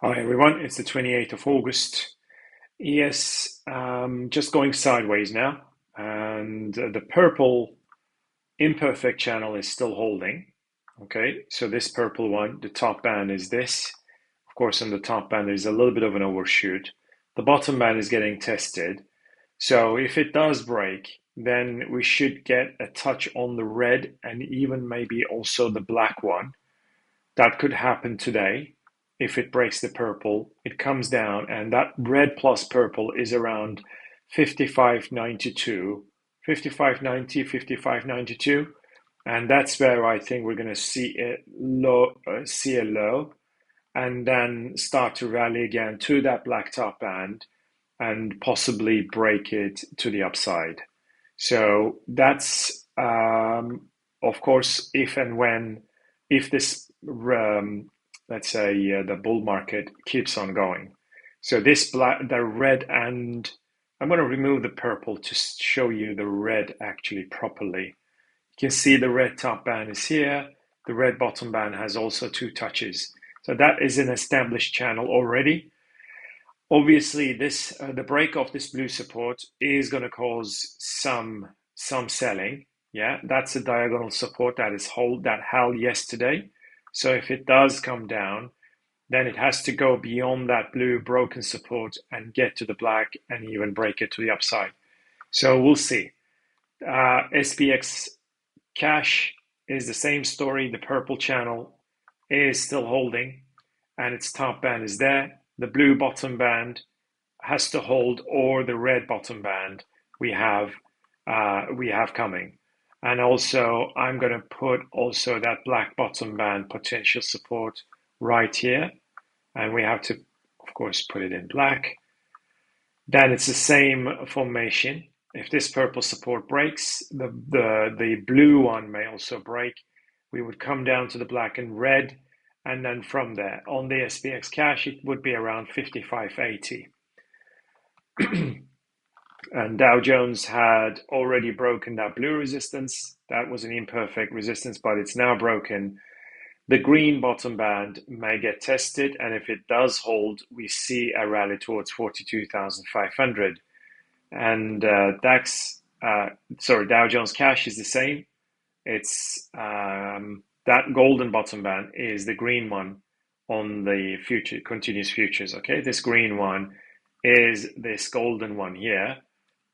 Hi everyone, it's the 28th of August. Yes, just going sideways now, and the purple imperfect channel is still holding. Okay, so this purple one, the top band is this. Of course, on the top band, there's a little bit of an overshoot. The bottom band is getting tested. So if it does break, then we should get a touch on the red and even maybe also the black one. That could happen today. If it breaks the purple, it comes down, and that red plus purple is around 55.92, 55.90, 55.92, and that's where I think we're going to see a low, and then start to rally again to that black top band, and possibly break it to the upside. So that's of course if and when, if this let's say the bull market keeps on going. So this black, the red, and I'm going to remove the purple to show you the red actually properly. You can see the red top band is here. The red bottom band has also two touches. So that is an established channel already. Obviously, this the break of this blue support is going to cause some selling. Yeah, that's a diagonal support that held yesterday. So if it does come down, then it has to go beyond that blue broken support and get to the black and even break it to the upside. So we'll see. SPX cash is the same story. The purple channel is still holding, and its top band is there. The blue bottom band has to hold, or the red bottom band we have coming. And also, I'm going to put also that black bottom band potential support right here, and we have to, of course, put it in black. Then it's the same formation. If this purple support breaks, the blue one may also break. We would come down to the black and red, and then from there, on the SPX cash, it would be around 55.80. And Dow Jones had already broken that blue resistance. That was an imperfect resistance, but it's now broken. The green bottom band may get tested, and if it does hold, we see a rally towards 42,500. And Dow Jones cash is the same. It's that golden bottom band is the green one on the future continuous futures. Okay, this green one is this golden one here,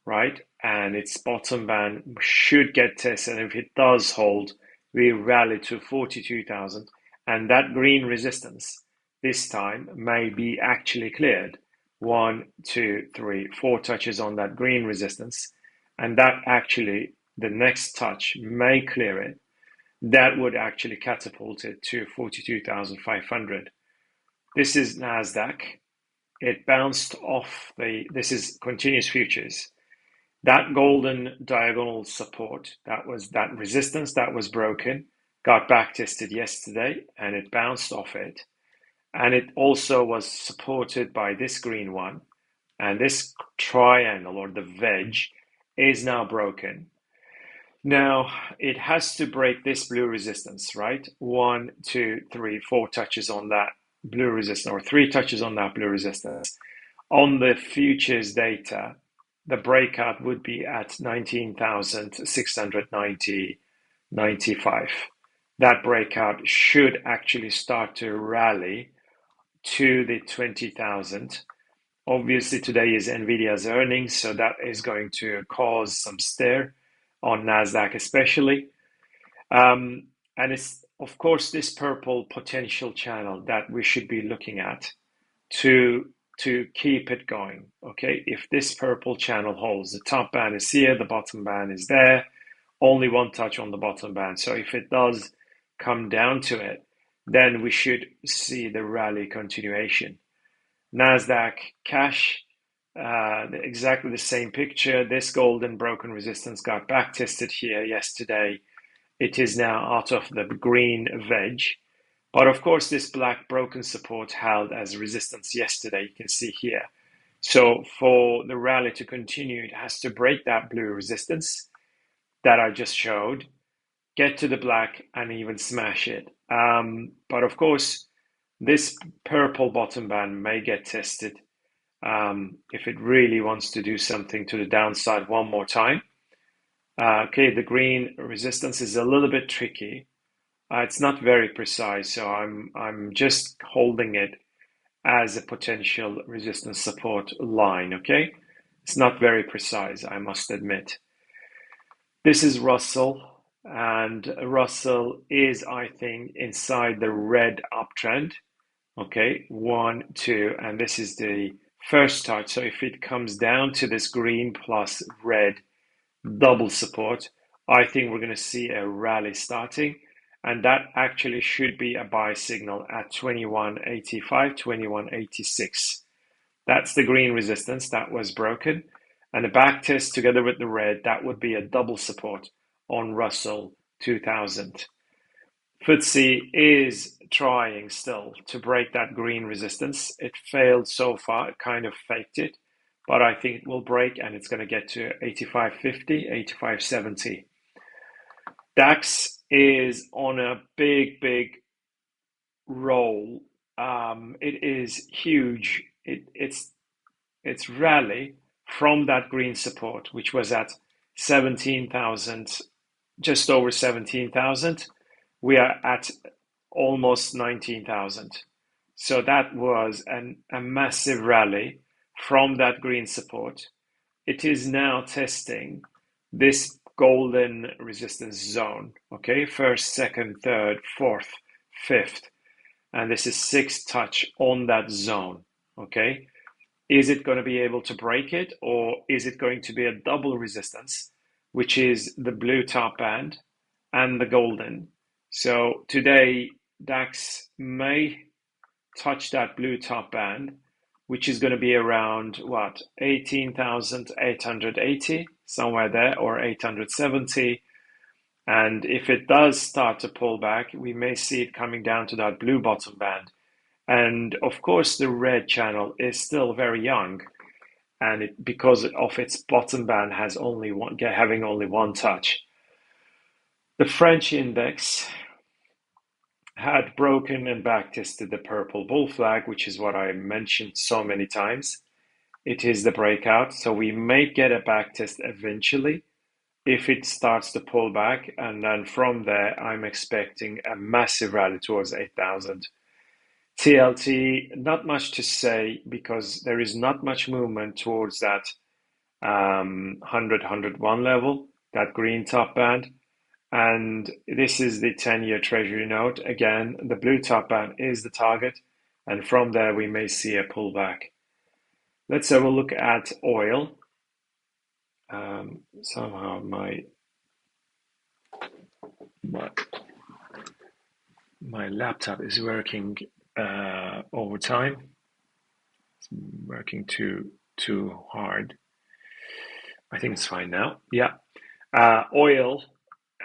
right? And its bottom band should get tested, and if it does hold, we rally to 42,000, and that green resistance this time may be actually cleared. 1, 2, 3, 4 touches on that green resistance, and that actually, the next touch may clear it. That would actually catapult it to 42,500. This is NASDAQ. It bounced off this is continuous futures. That golden diagonal support, that resistance that was broken, got back tested yesterday, and it bounced off it. And it also was supported by this green one, and this triangle or the wedge is now broken. Now it has to break this blue resistance, right? 1, 2, 3, 4 touches on that blue resistance, or 3 touches on that blue resistance. On the futures data, the breakout would be at 19,690.95. That breakout should actually start to rally to the 20,000. Obviously, today is Nvidia's earnings, so that is going to cause some stir on NASDAQ especially. And it's, of course, this purple potential channel that we should be looking at to keep it going. Okay, if this purple channel holds, the top band is here, the bottom band is there, only one touch on the bottom band. So if it does come down to it, then we should see the rally continuation. NASDAQ cash, exactly the same picture. This golden broken resistance got back tested here yesterday. It is now out of the green wedge. But of course, this black broken support held as resistance yesterday, you can see here. So for the rally to continue, it has to break that blue resistance that I just showed, get to the black, and even smash it. But of course, This purple bottom band may get tested if it really wants to do something to the downside one more time. Okay, the green resistance is a little bit tricky. It's not very precise, so I'm just holding it as a potential resistance support line, okay? It's not very precise, I must admit. This is Russell, and Russell is, I think, inside the red uptrend. Okay, 1, 2, and this is the first touch. So if it comes down to this green plus red double support, I think we're going to see a rally starting, and that actually should be a buy signal at 21.85, 21.86. That's the green resistance that was broken, and the back test together with the red, that would be a double support on Russell 2000. FTSE is trying still to break that green resistance. It failed so far, it kind of faked it, but I think it will break and it's going to get to 85.50, 85.70. DAX is on a big roll. It is huge. It's rally from that green support, which was at 17,000, just over 17,000. We are at almost 19,000. So that was a massive rally from that green support. It is now testing this golden resistance zone, okay? First, second, third, fourth, fifth, and this is sixth touch on that zone, okay? Is it going to be able to break it, or is it going to be a double resistance, which is the blue top band and the golden? So today, DAX may touch that blue top band, which is going to be around, what, 18,880, somewhere there, or 870. And if it does start to pull back, we may see it coming down to that blue bottom band. And of course, the red channel is still very young, and because of its bottom band having only one touch. The French index had broken and backtested the purple bull flag, which is what I mentioned so many times. It is the breakout, so we may get a backtest eventually if it starts to pull back, and then from there I'm expecting a massive rally towards 8,000. TLT, not much to say because there is not much movement towards that 100, 101 level, that green top band. And this is the 10-year Treasury note. Again, the blue top band is the target, and from there we may see a pullback. Let's have a look at oil. Somehow my laptop is working overtime. It's working too hard. I think it's fine now. Yeah. Oil.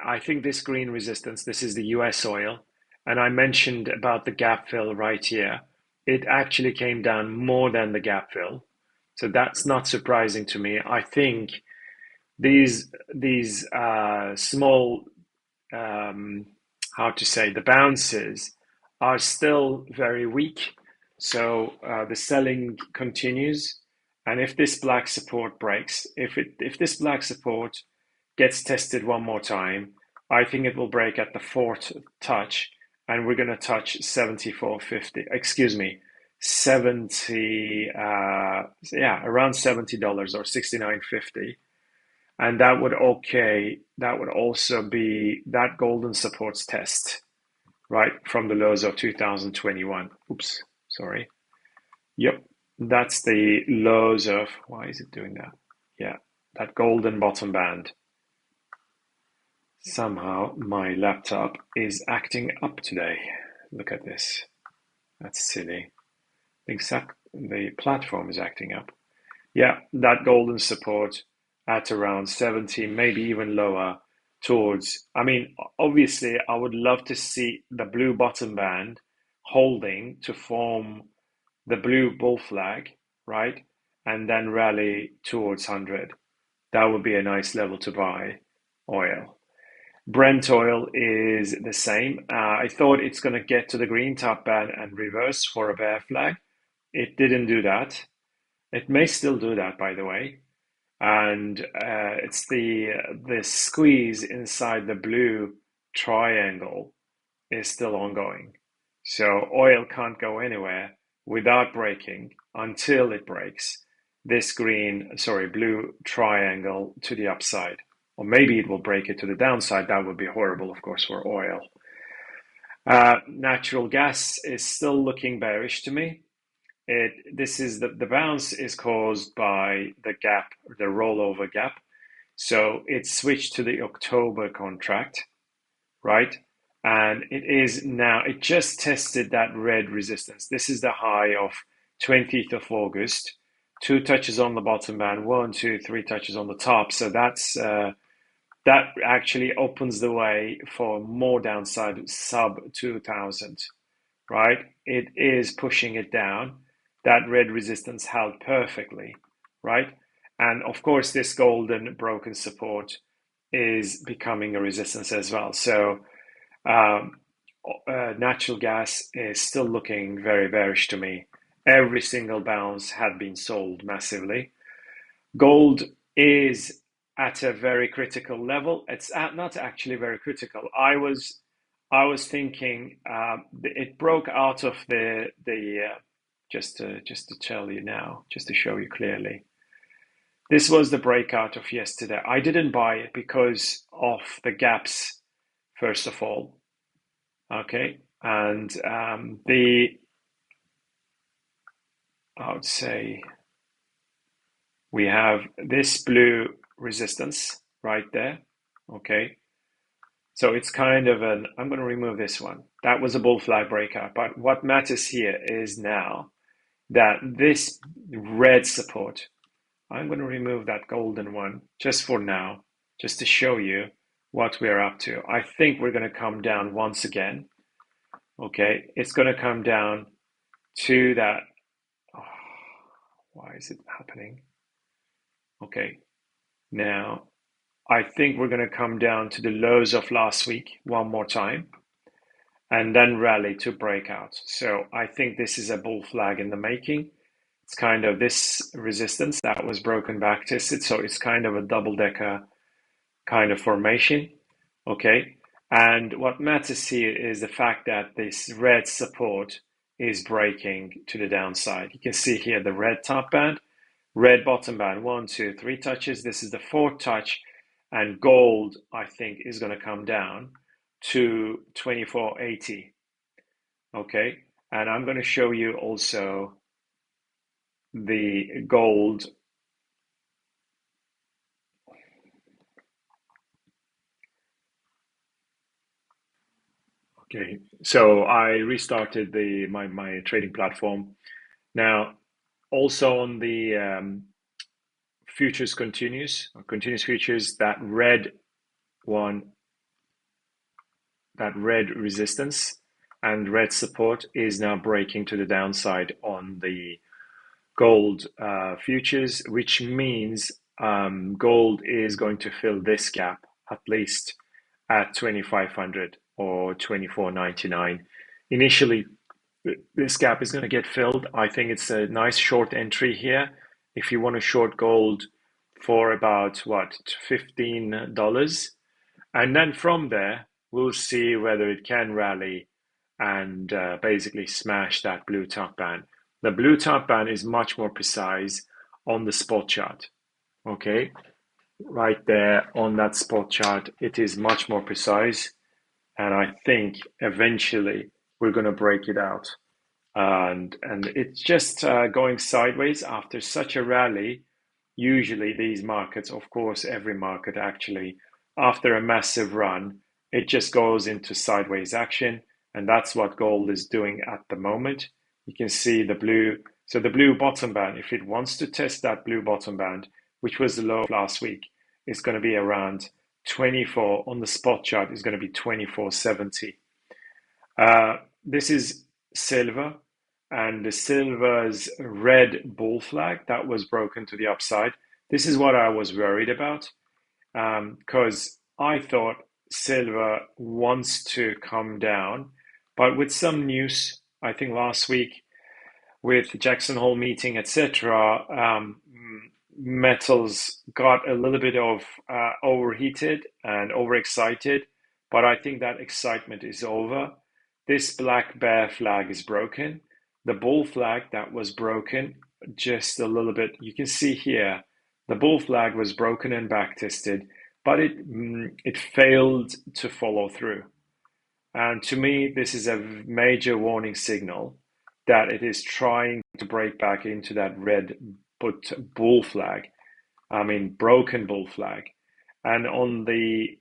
I think this green resistance, this is the US oil, and I mentioned about the gap fill right here. It actually came down more than the gap fill, so that's not surprising to me. I think these small, the bounces are still very weak, so the selling continues, and if this black support breaks, if this black support gets tested one more time, I think it will break at the fourth touch, and we're going to touch 74.50. Excuse me, 70. Around $70 or 69.50, and that would also be that golden supports test, right, from the lows of 2021. Oops, sorry. Yep, that's the lows of. Why is it doing that? Yeah, that golden bottom band. Somehow my laptop is acting up today. Look at this. That's silly. The platform is acting up. Yeah, that golden support at around 70, maybe even lower towards. I mean, obviously, I would love to see the blue bottom band holding to form the blue bull flag, right? And then rally towards 100. That would be a nice level to buy oil. Brent oil is the same. I thought it's going to get to the green top band and reverse for a bear flag. It didn't do that. It may still do that, by the way. And it's the squeeze inside the blue triangle is still ongoing. So oil can't go anywhere without breaking until it breaks this blue triangle to the upside. Or maybe it will break it to the downside. That would be horrible, of course, for oil. Natural gas is still looking bearish to me. This is the bounce is caused by the gap, the rollover gap. So it switched to the October contract, right? And it just tested that red resistance. This is the high of 20th of August. 2 touches on the bottom band, 1, 2, 3 touches on the top. So that actually opens the way for more downside sub 2000, right? It is pushing it down. That red resistance held perfectly, right? And of course, this golden broken support is becoming a resistance as well. So natural gas is still looking very bearish to me. Every single bounce had been sold massively. Gold is at a very critical level. It's not actually very critical. I was thinking it broke out of the just to tell you now, just to show you clearly. This was the breakout of yesterday. I didn't buy it because of the gaps, first of all. Okay, and I would say we have this blue resistance right there. Okay, so it's kind of I'm going to remove this one. That was a bull flag breakout. But what matters here is now that this red support, I'm going to remove that golden one just for now, just to show you what we're up to. I think we're going to come down once again. Okay, it's going to come down to that. Oh, why is it happening? Okay, now I think we're going to come down to the lows of last week one more time and then rally to breakout. So I think this is a bull flag in the making. It's kind of this resistance that was broken back tested. So it's kind of a double decker kind of formation. Okay. And what matters here is the fact that this red support is breaking to the downside. You can see here the red top band, red bottom band, 1, 2, 3 touches. This is the 4th touch. And gold, I think, is going to come down to 2480. Okay. And I'm going to show you also the gold. Okay, so I restarted my trading platform. Now, also on the futures continuous futures, that red one, that red resistance and red support is now breaking to the downside on the gold futures, which means gold is going to fill this gap at least at 2500 or 24.99. Initially, this gap is going to get filled. I think it's a nice short entry here. If you want to short gold for about what, $15, and then from there we'll see whether it can rally and basically smash that blue top band. The blue top band is much more precise on the spot chart. Okay, right there on that spot chart, it is much more precise. And I think eventually we're going to break it out. And it's just going sideways after such a rally. Usually these markets, of course, every market actually, after a massive run, it just goes into sideways action. And that's what gold is doing at the moment. You can see the blue. So the blue bottom band, if it wants to test that blue bottom band, which was the low of last week, is going to be around 24 on the spot chart, is going to be 24.70. This is silver, and the silver's red bull flag that was broken to the upside. This is what I was worried about, because I thought silver wants to come down, but with some news, I think last week with Jackson Hole meeting, etc., metals got a little bit of overheated and overexcited, but I think that excitement is over. This black bear flag is broken. The bull flag that was broken just a little bit, you can see here, the bull flag was broken and back tested, but it failed to follow through. And to me, this is a major warning signal that it is trying to break back into that red bull flag. I mean, broken bull flag. And on the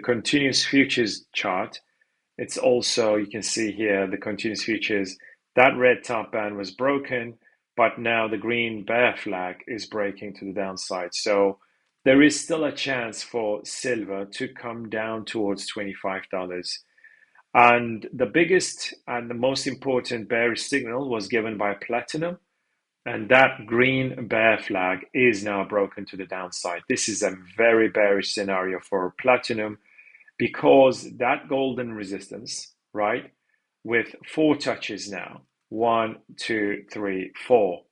continuous futures chart, it's also, you can see here, the continuous futures, that red top band was broken, but now the green bear flag is breaking to the downside. So there is still a chance for silver to come down towards $25. And the biggest and the most important bearish signal was given by platinum. And that green bear flag is now broken to the downside. This is a very bearish scenario for platinum because that golden resistance, right, with 4 touches now, 1, 2, 3, 4,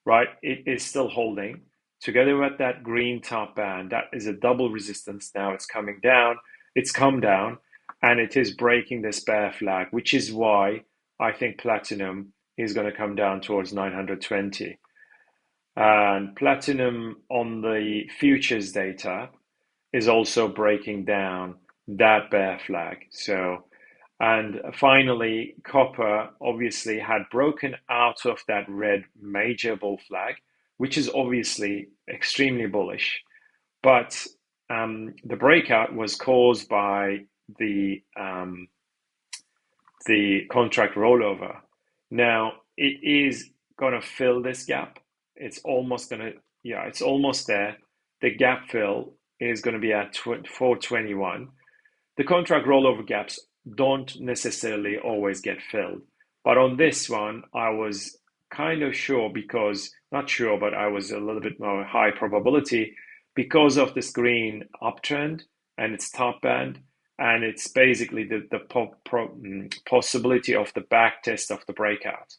right, it is still holding. Together with that green top band, that is a double resistance. Now it's coming down, it's come down, and it is breaking this bear flag, which is why I think platinum is going to come down towards 920. And platinum on the futures data is also breaking down that bear flag. So, and finally, copper obviously had broken out of that red major bull flag, which is obviously extremely bullish. But the breakout was caused by the contract rollover. Now it is going to fill this gap. It's almost going to, yeah, it's almost there. The gap fill is going to be at 421. The contract rollover gaps don't necessarily always get filled. But on this one, I was kind of sure because, not sure, but I was a little bit more high probability because of this green uptrend and its top band. And it's basically the possibility of the back test of the breakout.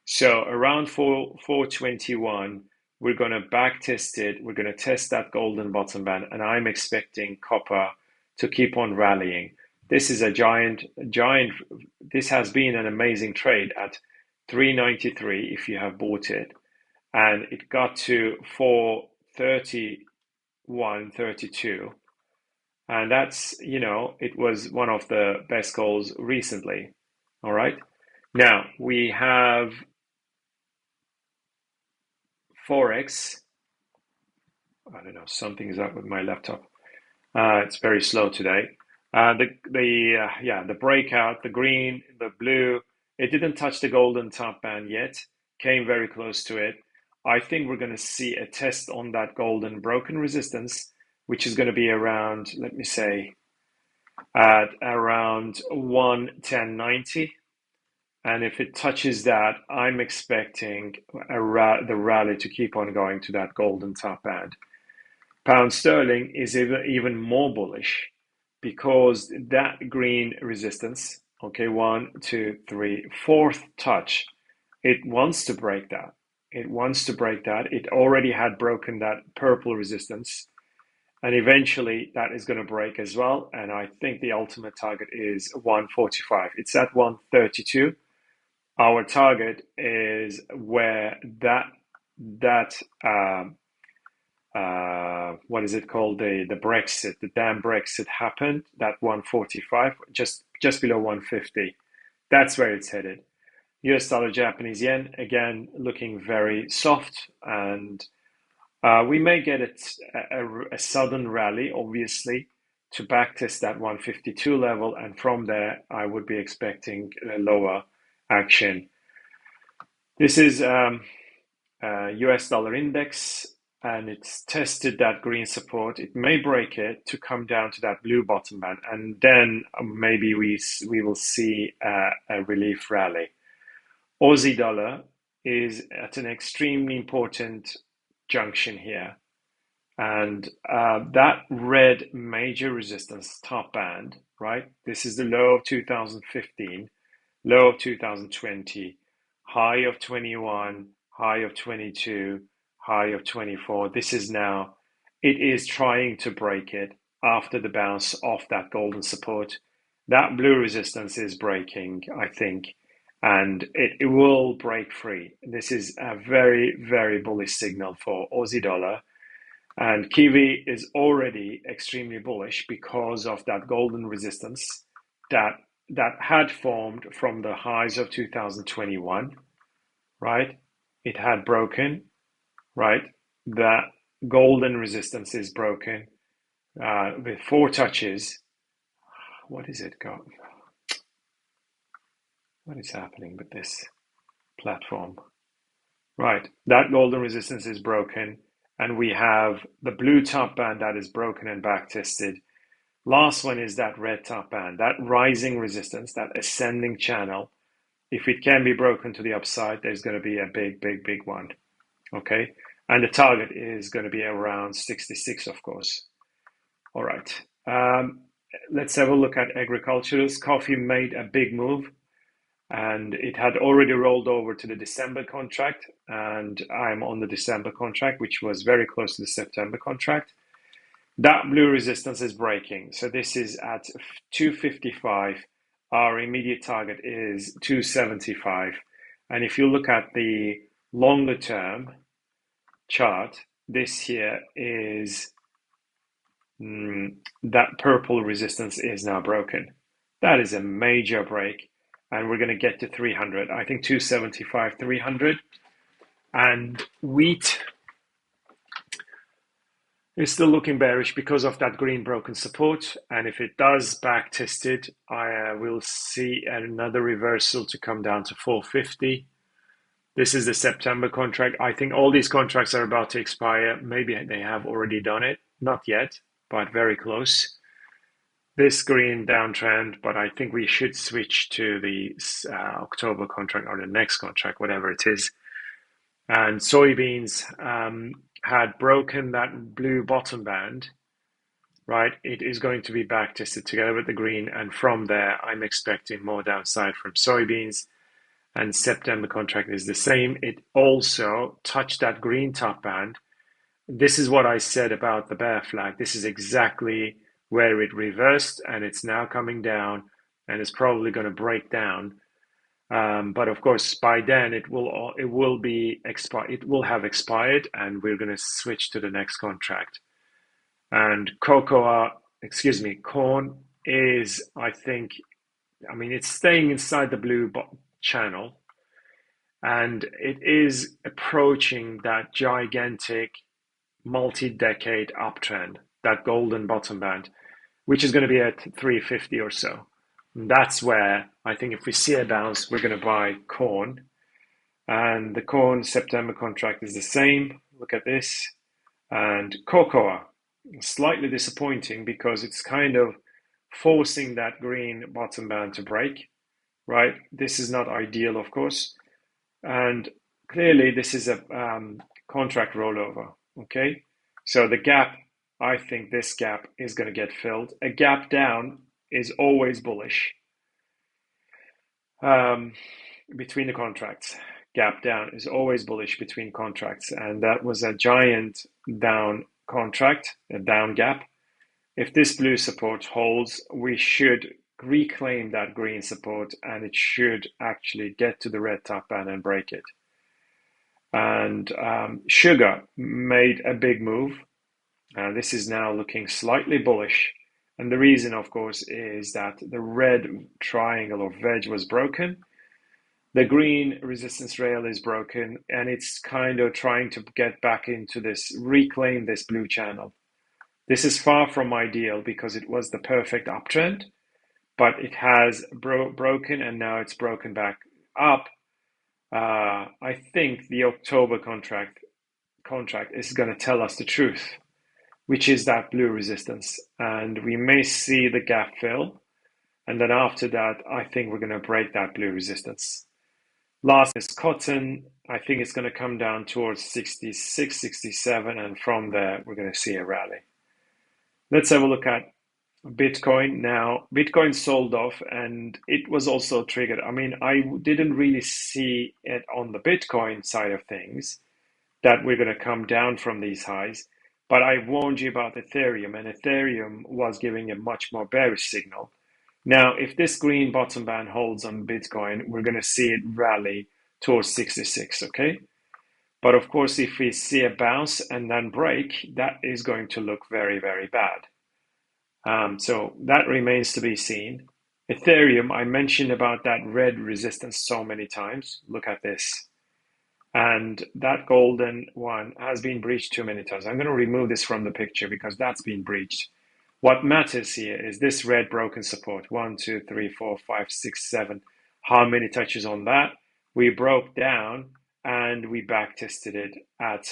So around 421, we're going to back test it. We're going to test that golden bottom band, and I'm expecting copper to keep on rallying. This is a giant. This has been an amazing trade at 393 if you have bought it, and it got to 431.32. And that's, it was one of the best calls recently. All right. Now we have forex. I don't know, something's up with my laptop. It's very slow today. The breakout, the green, the blue, it didn't touch the golden top band yet. Came very close to it. I think we're going to see a test on that golden broken resistance, which is going to be around, let me say, at around 110.90. And if it touches that, I'm expecting the rally to keep on going to that golden top band. Pound sterling is even more bullish because that green resistance, okay, 1, 2, 3, fourth touch, it wants to break that. It wants to break that. It already had broken that purple resistance. And eventually that is going to break as well. And I think the ultimate target is 145. It's at 132. Our target is where that what is it called? The Brexit, the damn Brexit happened, that 145, just below 150. That's where it's headed. US dollar, Japanese yen, again, looking very soft, and we may get a sudden rally, obviously, to backtest that 152 level, and from there, I would be expecting a lower action. This is US dollar index, and it's tested that green support. It may break it to come down to that blue bottom band, and then maybe we will see a relief rally. Aussie dollar is at an extremely important junction here. And that red major resistance top band, right? This is the low of 2015, low of 2020, high of 21, high of 22, high of 24. This is now, it is trying to break it after the bounce off that golden support. That blue resistance is breaking, I think, and it will break free. This is a very, very bullish signal for Aussie dollar. And Kiwi is already extremely bullish because of that golden resistance that had formed from the highs of 2021, right? It had broken, right? That golden resistance is broken with 4 touches. What is it got? What is happening with this platform? Right, that golden resistance is broken, and we have the blue top band that is broken and back tested. Last one is that red top band, that rising resistance, that ascending channel. If it can be broken to the upside, there's going to be a big, big, big one. Okay, and the target is going to be around 66, of course. All right, let's have a look at agriculturals. Coffee made a big move, and it had already rolled over to the December contract, and I'm on the December contract, which was very close to the September contract. That blue resistance is breaking, so this is at 255. Our immediate target is 275, and if you look at the longer term chart, this here is that purple resistance is now broken. That is a major break, and we're going to get to 300. I think 275, 300. And wheat is still looking bearish because of that green broken support. And if it does back test it, I will see another reversal to come down to 450. This is the September contract. I think all these contracts are about to expire. Maybe they have already done it. Not yet, but very close. This green downtrend, but I think we should switch to the October contract or the next contract, whatever it is. And soybeans had broken that blue bottom band, right? It is going to be back tested together with the green, and from there, I'm expecting more downside from soybeans. And September contract is the same. It also touched that green top band. This is what I said about the bear flag. This is exactly where it reversed, and it's now coming down, and it's probably going to break down. But of course, by then it will be expired. It will have expired, and we're going to switch to the next contract. And corn is, I think, I mean, it's staying inside the blue channel, and it is approaching that gigantic multi-decade uptrend, that golden bottom band, which is going to be at 350 or so. And that's where I think if we see a bounce, we're going to buy corn. And the corn September contract is the same. Look at this. And cocoa, slightly disappointing because it's kind of forcing that green bottom band to break, right? This is not ideal, of course. And clearly this is a contract rollover, okay? So the gap, I think this gap is going to get filled. A gap down is always bullish between the contracts. Gap down is always bullish between contracts, and that was a giant down contract, a down gap. If this blue support holds, we should reclaim that green support, and it should actually get to the red top band and break it. And sugar made a big move. This is now looking slightly bullish. And the reason, of course, is that the red triangle or wedge was broken. The green resistance rail is broken, and it's kind of trying to get back into this, reclaim this blue channel. This is far from ideal because it was the perfect uptrend, but it has broken, and now it's broken back up. I think the October contract is going to tell us the truth, which is that blue resistance. And we may see the gap fill. And then after that, I think we're going to break that blue resistance. Last is cotton. I think it's going to come down towards 66, 67, and from there, we're going to see a rally. Let's have a look at Bitcoin. Now, Bitcoin sold off and it was also triggered. I mean, I didn't really see it on the Bitcoin side of things that we're going to come down from these highs, but I warned you about Ethereum, and Ethereum was giving a much more bearish signal. Now, if this green bottom band holds on Bitcoin, we're going to see it rally towards 66, okay? But of course, if we see a bounce and then break, that is going to look very, very bad. So that remains to be seen. Ethereum, I mentioned about that red resistance so many times. Look at this. And that golden one has been breached too many times. I'm going to remove this from the picture because that's been breached. What matters here is this red broken support. 1, 2, 3, 4, 5, 6, 7. How many touches on that? We broke down and we back tested it at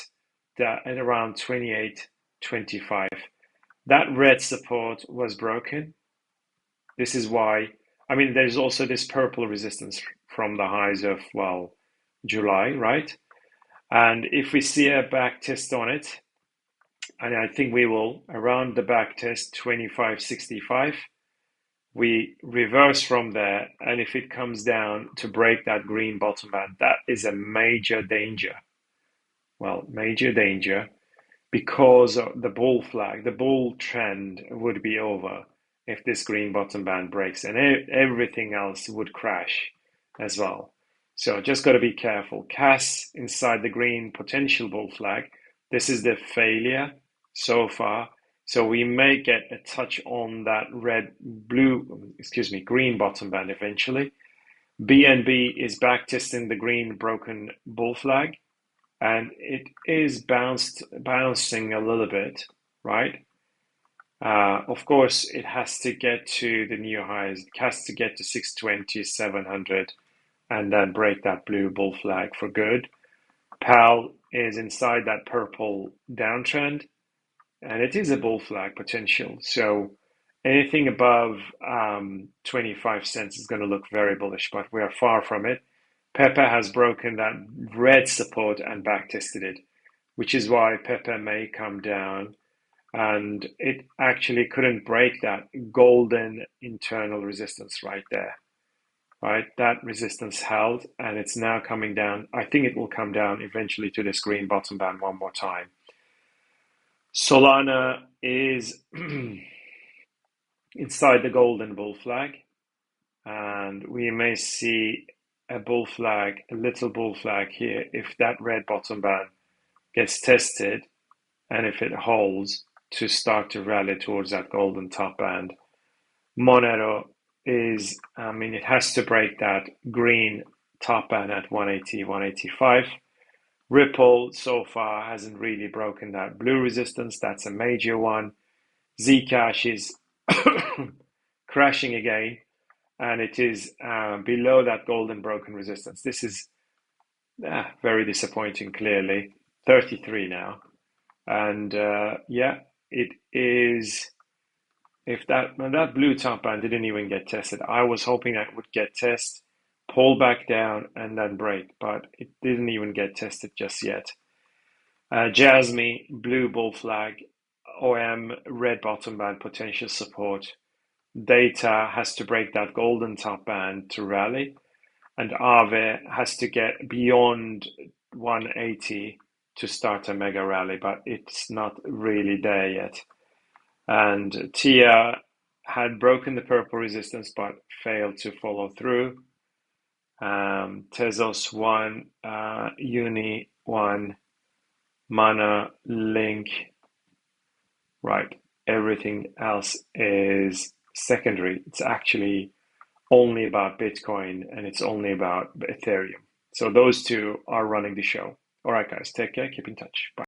around 28, 25. That red support was broken. This is why, I mean, there's also this purple resistance from the highs of, well, July, right? And if we see a back test on it, and I think we will, around the back test, 25.65, we reverse from there. And if it comes down to break that green bottom band, that is a major danger. Well, major danger, because of the bull flag, the bull trend would be over if this green bottom band breaks, and everything else would crash as well. So just got to be careful. CAS inside the green potential bull flag. This is the failure so far. So we may get a touch on that green bottom band eventually. BNB is back testing the green broken bull flag, and it is bouncing a little bit, right? Of course, it has to get to the new highs. It has to get to 620, 700, and then break that blue bull flag for good. PAL is inside that purple downtrend, and it is a bull flag potential. So anything above 25 cents is going to look very bullish, but we are far from it. Pepe has broken that red support and back tested it, which is why Pepe may come down, and it actually couldn't break that golden internal resistance right there. Right, that resistance held, and it's now coming down. I think it will come down eventually to this green bottom band one more time. Solana is inside the golden bull flag, and we may see a bull flag, a little bull flag here, if that red bottom band gets tested, and if it holds to start to rally towards that golden top band. Monero is, it has to break that green top band at 180, 185. Ripple so far hasn't really broken that blue resistance. That's a major one. Zcash is crashing again, and it is below that golden broken resistance. This is very disappointing, clearly. 33 now. And yeah, it is. If that blue top band didn't even get tested, I was hoping that it would get tested, pull back down, and then break, but it didn't even get tested just yet. Jasmine, blue bull flag, OM, red bottom band, potential support. Data has to break that golden top band to rally, and Aave has to get beyond 180 to start a mega rally, but it's not really there yet. And TIA had broken the purple resistance but failed to follow through. Tezos 1, Uni 1, Mana, Link. Right, everything else is secondary. It's actually only about Bitcoin, and it's only about Ethereum. So those two are running the show. All right, guys, take care. Keep in touch. Bye.